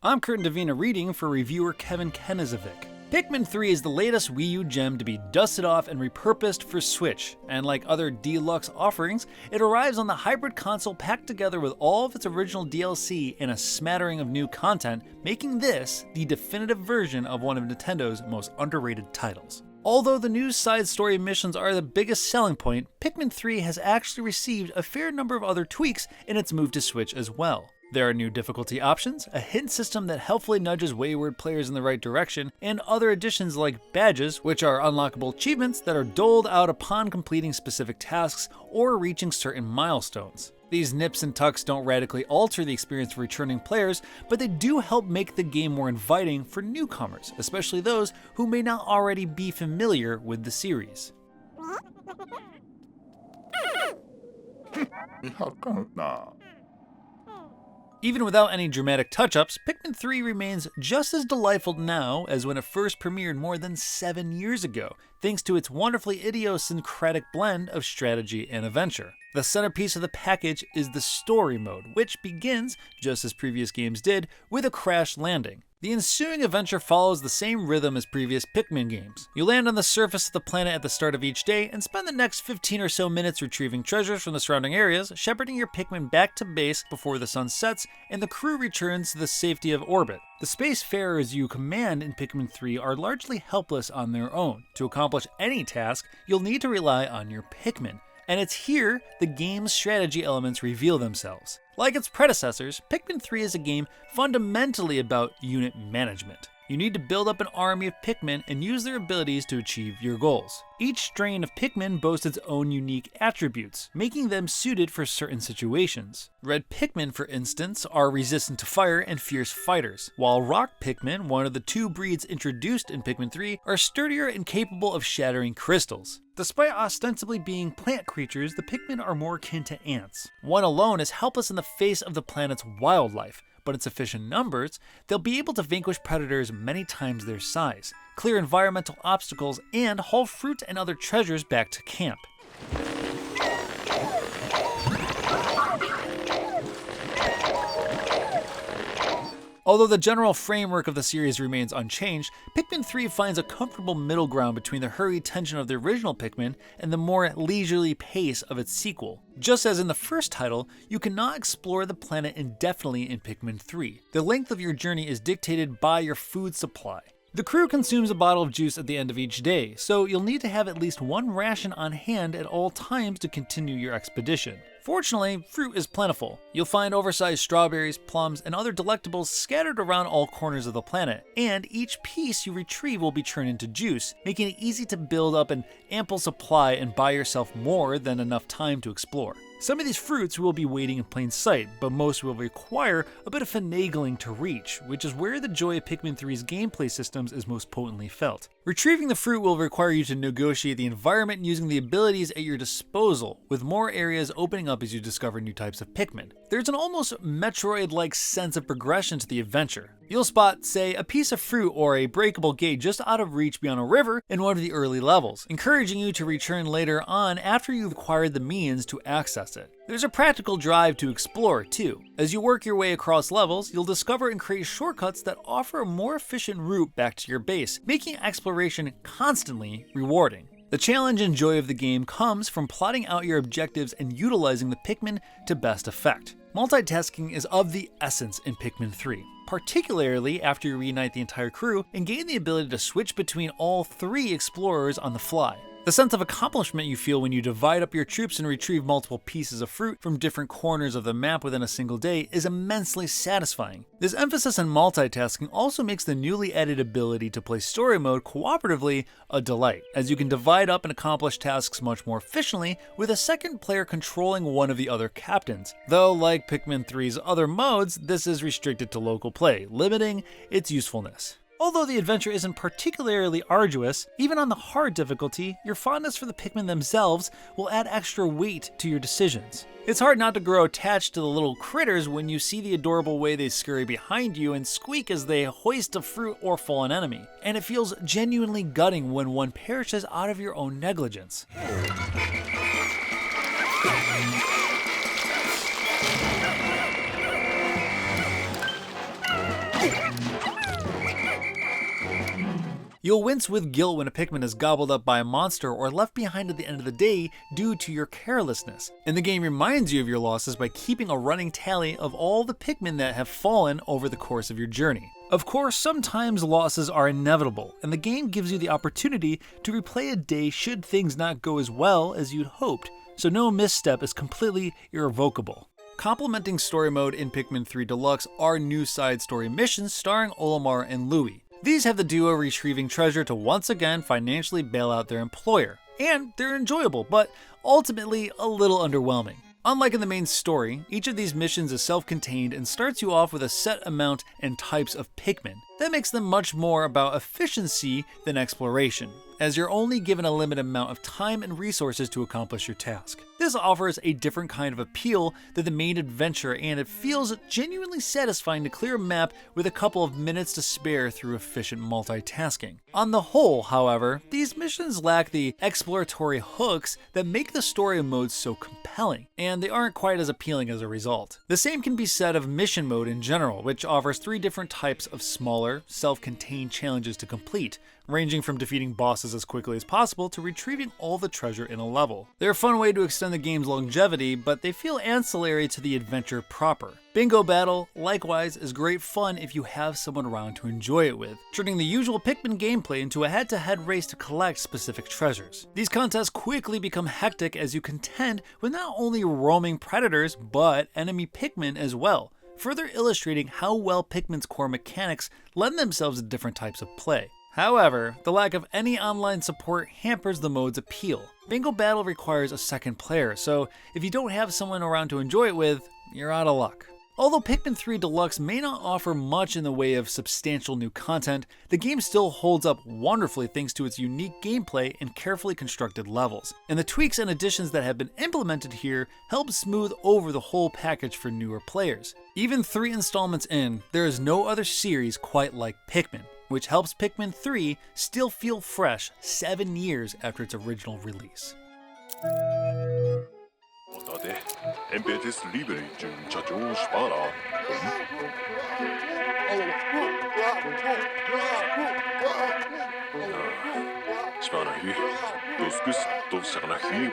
I'm Curtin Davina reading for reviewer Kevin Kenizovic. Pikmin 3 is the latest Wii U gem to be dusted off and repurposed for Switch, and like other Deluxe offerings, it arrives on the hybrid console packed together with all of its original DLC and a smattering of new content, making this the definitive version of one of Nintendo's most underrated titles. Although the new side story missions are the biggest selling point, Pikmin 3 has actually received a fair number of other tweaks in its move to Switch as well. There are new difficulty options, a hint system that helpfully nudges wayward players in the right direction, and other additions like badges, which are unlockable achievements that are doled out upon completing specific tasks or reaching certain milestones. These nips and tucks don't radically alter the experience for returning players, but they do help make the game more inviting for newcomers, especially those who may not already be familiar with the series. Even without any dramatic touch-ups, Pikmin 3 remains just as delightful now as when it first premiered more than 7 years ago, thanks to its wonderfully idiosyncratic blend of strategy and adventure. The centerpiece of the package is the story mode, which begins, just as previous games did, with a crash landing. The ensuing adventure follows the same rhythm as previous Pikmin games. You land on the surface of the planet at the start of each day and spend the next 15 or so minutes retrieving treasures from the surrounding areas, shepherding your Pikmin back to base before the sun sets, and the crew returns to the safety of orbit. The spacefarers you command in Pikmin 3 are largely helpless on their own. To accomplish any task, you'll need to rely on your Pikmin. And it's here the game's strategy elements reveal themselves. Like its predecessors, Pikmin 3 is a game fundamentally about unit management. You need to build up an army of Pikmin and use their abilities to achieve your goals. Each strain of Pikmin boasts its own unique attributes, making them suited for certain situations. Red Pikmin, for instance, are resistant to fire and fierce fighters, while Rock Pikmin, one of the two breeds introduced in Pikmin 3, are sturdier and capable of shattering crystals. Despite ostensibly being plant creatures, the Pikmin are more akin to ants. One alone is helpless in the face of the planet's wildlife, but in sufficient numbers, they'll be able to vanquish predators many times their size, clear environmental obstacles, and haul fruit and other treasures back to camp. Although the general framework of the series remains unchanged, Pikmin 3 finds a comfortable middle ground between the hurried tension of the original Pikmin and the more leisurely pace of its sequel. Just as in the first title, you cannot explore the planet indefinitely in Pikmin 3. The length of your journey is dictated by your food supply. The crew consumes a bottle of juice at the end of each day, so you'll need to have at least one ration on hand at all times to continue your expedition. Fortunately, fruit is plentiful. You'll find oversized strawberries, plums, and other delectables scattered around all corners of the planet, and each piece you retrieve will be turned into juice, making it easy to build up an ample supply and buy yourself more than enough time to explore. Some of these fruits will be waiting in plain sight, but most will require a bit of finagling to reach, which is where the joy of Pikmin 3's gameplay systems is most potently felt. Retrieving the fruit will require you to negotiate the environment using the abilities at your disposal, with more areas opening up as you discover new types of Pikmin. There's an almost Metroid-like sense of progression to the adventure. You'll spot, say, a piece of fruit or a breakable gate just out of reach beyond a river in one of the early levels, encouraging you to return later on after you've acquired the means to access it. There's a practical drive to explore, too. As you work your way across levels, you'll discover and create shortcuts that offer a more efficient route back to your base, making exploration constantly rewarding. The challenge and joy of the game comes from plotting out your objectives and utilizing the Pikmin to best effect. Multitasking is of the essence in Pikmin 3, particularly after you reunite the entire crew and gain the ability to switch between all three explorers on the fly. The sense of accomplishment you feel when you divide up your troops and retrieve multiple pieces of fruit from different corners of the map within a single day is immensely satisfying. This emphasis on multitasking also makes the newly added ability to play story mode cooperatively a delight, as you can divide up and accomplish tasks much more efficiently with a second player controlling one of the other captains. Though, like Pikmin 3's other modes, this is restricted to local play, limiting its usefulness. Although the adventure isn't particularly arduous, even on the hard difficulty, your fondness for the Pikmin themselves will add extra weight to your decisions. It's hard not to grow attached to the little critters when you see the adorable way they scurry behind you and squeak as they hoist a fruit or fallen enemy, and it feels genuinely gutting when one perishes out of your own negligence. You'll wince with guilt when a Pikmin is gobbled up by a monster or left behind at the end of the day due to your carelessness. And the game reminds you of your losses by keeping a running tally of all the Pikmin that have fallen over the course of your journey. Of course, sometimes losses are inevitable, and the game gives you the opportunity to replay a day should things not go as well as you'd hoped, so no misstep is completely irrevocable. Complementing story mode in Pikmin 3 Deluxe are new side story missions starring Olimar and Louie. These have the duo retrieving treasure to once again financially bail out their employer, and they're enjoyable, but ultimately a little underwhelming. Unlike in the main story, each of these missions is self-contained and starts you off with a set amount and types of Pikmin. That makes them much more about efficiency than exploration, as you're only given a limited amount of time and resources to accomplish your task. This offers a different kind of appeal than the main adventure, and it feels genuinely satisfying to clear a map with a couple of minutes to spare through efficient multitasking. On the whole, however, these missions lack the exploratory hooks that make the story modes so compelling, and they aren't quite as appealing as a result. The same can be said of mission mode in general, which offers 3 different types of smaller, self-contained challenges to complete, ranging from defeating bosses as quickly as possible to retrieving all the treasure in a level. They're a fun way to extend the game's longevity, but they feel ancillary to the adventure proper. Bingo Battle, likewise, is great fun if you have someone around to enjoy it with, turning the usual Pikmin gameplay into a head-to-head race to collect specific treasures. These contests quickly become hectic as you contend with not only roaming predators, but enemy Pikmin as well, further illustrating how well Pikmin's core mechanics lend themselves to different types of play. However, the lack of any online support hampers the mode's appeal. Bingo Battle requires a second player, so if you don't have someone around to enjoy it with, you're out of luck. Although Pikmin 3 Deluxe may not offer much in the way of substantial new content, the game still holds up wonderfully thanks to its unique gameplay and carefully constructed levels. And the tweaks and additions that have been implemented here help smooth over the whole package for newer players. Even 3 installments in, there is no other series quite like Pikmin, which helps Pikmin 3 still feel fresh 7 years after its original release. Spana hy. Duskus, sa ka na hy,